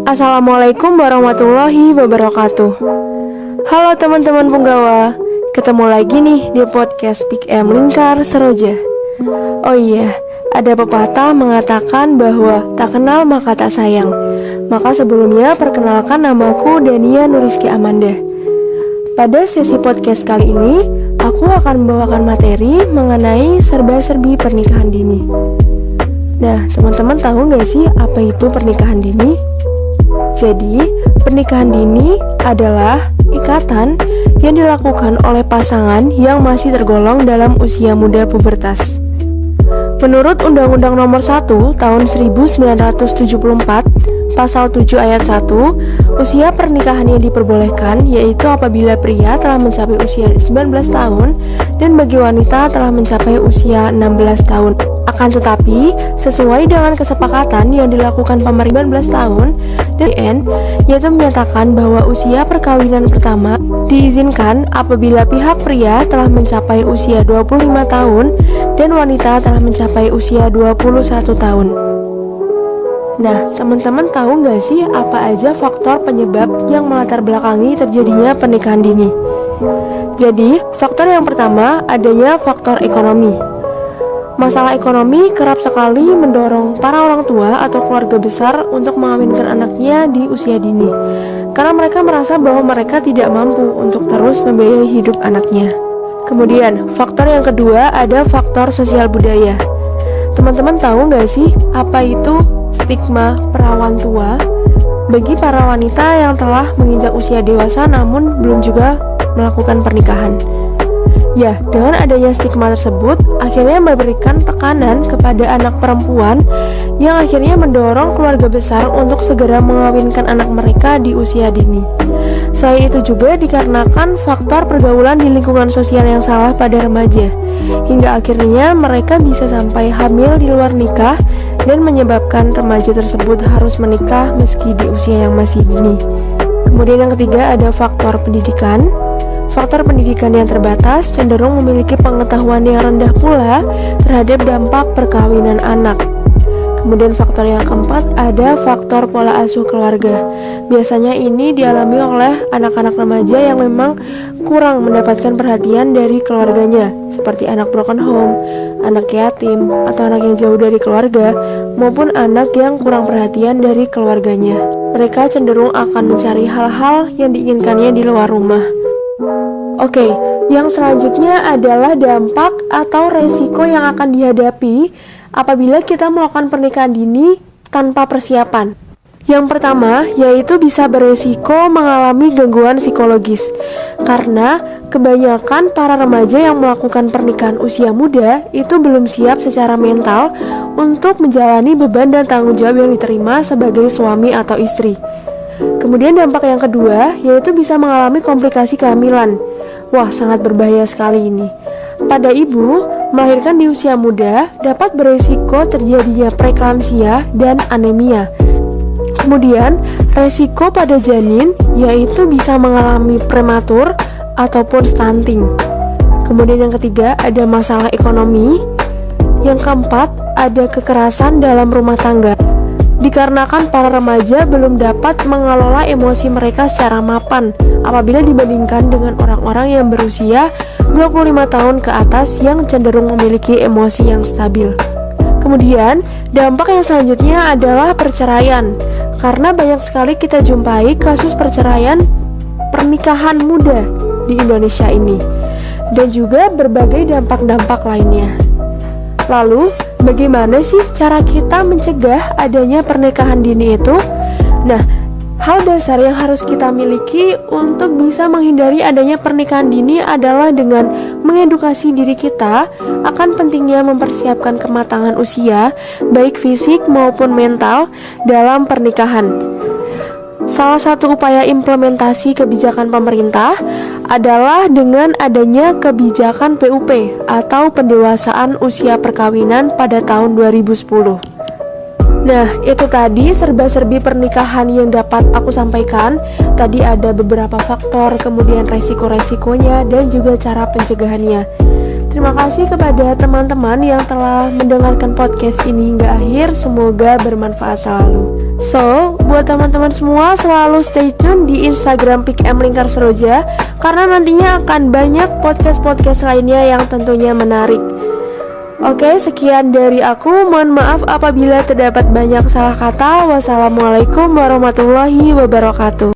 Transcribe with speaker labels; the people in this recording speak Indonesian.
Speaker 1: Assalamualaikum warahmatullahi wabarakatuh. Halo teman-teman punggawa, ketemu lagi nih di podcast Pick M Lingkar Seroja. Oh iya, ada pepatah mengatakan bahwa tak kenal maka tak sayang. Maka sebelumnya perkenalkan namaku Dania Nuriski Amanda. Pada sesi podcast kali ini, aku akan membawakan materi mengenai serba-serbi pernikahan dini. Nah, teman-teman tahu nggak sih apa itu pernikahan dini? Jadi, pernikahan dini adalah ikatan yang dilakukan oleh pasangan yang masih tergolong dalam usia muda pubertas. Menurut Undang-Undang Nomor 1 Tahun 1974, Pasal 7 Ayat 1, usia pernikahan yang diperbolehkan yaitu apabila pria telah mencapai usia 19 tahun dan bagi wanita telah mencapai usia 16 tahun. Akan tetapi, sesuai dengan kesepakatan yang dilakukan pemerintah 19 tahun dan yaitu menyatakan bahwa usia perkawinan pertama diizinkan apabila pihak pria telah mencapai usia 25 tahun dan wanita telah mencapai usia 21 tahun. Nah, teman-teman tahu nggak sih apa aja faktor penyebab yang melatar belakangi terjadinya pernikahan dini? Jadi, faktor yang pertama adanya faktor ekonomi. Masalah ekonomi kerap sekali mendorong para orang tua atau keluarga besar untuk mengawinkan anaknya di usia dini, karena mereka merasa bahwa mereka tidak mampu untuk terus membiayai hidup anaknya. Kemudian, faktor yang kedua ada faktor sosial budaya. Teman-teman tahu nggak sih apa itu stigma perawan tua bagi para wanita yang telah menginjak usia dewasa namun belum juga melakukan pernikahan? Ya, dengan adanya stigma tersebut, akhirnya memberikan tekanan kepada anak perempuan yang akhirnya mendorong keluarga besar untuk segera mengawinkan anak mereka di usia dini. Selain itu juga dikarenakan faktor pergaulan di lingkungan sosial yang salah pada remaja, hingga akhirnya mereka bisa sampai hamil di luar nikah dan menyebabkan remaja tersebut harus menikah meski di usia yang masih dini. Kemudian yang ketiga ada faktor pendidikan. Faktor pendidikan yang terbatas cenderung memiliki pengetahuan yang rendah pula terhadap dampak perkawinan anak. Kemudian faktor yang keempat ada faktor pola asuh keluarga. Biasanya ini dialami oleh anak-anak remaja yang memang kurang mendapatkan perhatian dari keluarganya, seperti anak broken home, anak yatim, atau anak yang jauh dari keluarga, maupun anak yang kurang perhatian dari keluarganya. Mereka cenderung akan mencari hal-hal yang diinginkannya di luar rumah. Oke, yang selanjutnya adalah dampak atau resiko yang akan dihadapi apabila kita melakukan pernikahan dini tanpa persiapan. Yang pertama, yaitu bisa beresiko mengalami gangguan psikologis. Karena kebanyakan para remaja yang melakukan pernikahan usia muda itu belum siap secara mental untuk menjalani beban dan tanggung jawab yang diterima sebagai suami atau istri. Kemudian dampak yang kedua, yaitu bisa mengalami komplikasi kehamilan. Wah, sangat berbahaya sekali ini. Pada ibu, melahirkan di usia muda dapat beresiko terjadinya preeklamsia dan anemia. Kemudian, resiko pada janin yaitu bisa mengalami prematur ataupun stunting. Kemudian yang ketiga ada masalah ekonomi. Yang keempat ada kekerasan dalam rumah tangga. Dikarenakan para remaja belum dapat mengelola emosi mereka secara mapan apabila dibandingkan dengan orang-orang yang berusia 25 tahun ke atas yang cenderung memiliki emosi yang stabil. Kemudian, dampak yang selanjutnya adalah perceraian. Karena banyak sekali kita jumpai kasus perceraian pernikahan muda di Indonesia ini, dan juga berbagai dampak-dampak lainnya. Lalu, bagaimana sih cara kita mencegah adanya pernikahan dini itu? Nah, hal dasar yang harus kita miliki untuk bisa menghindari adanya pernikahan dini adalah dengan mengedukasi diri kita akan pentingnya mempersiapkan kematangan usia, baik fisik maupun mental, dalam pernikahan. Salah satu upaya implementasi kebijakan pemerintah adalah dengan adanya kebijakan PUP atau pendewasaan usia perkawinan pada tahun 2010. Nah, itu tadi serba-serbi pernikahan yang dapat aku sampaikan. Tadi ada beberapa faktor, kemudian resiko-resikonya, dan juga cara pencegahannya. Terima kasih kepada teman-teman yang telah mendengarkan podcast ini hingga akhir. Semoga bermanfaat selalu. So, buat teman-teman semua selalu stay tune di Instagram PIKM Lingkar Seroja, karena nantinya akan banyak podcast-podcast lainnya yang tentunya menarik. Oke, sekian dari aku. Mohon maaf apabila terdapat banyak salah kata. Wassalamualaikum warahmatullahi wabarakatuh.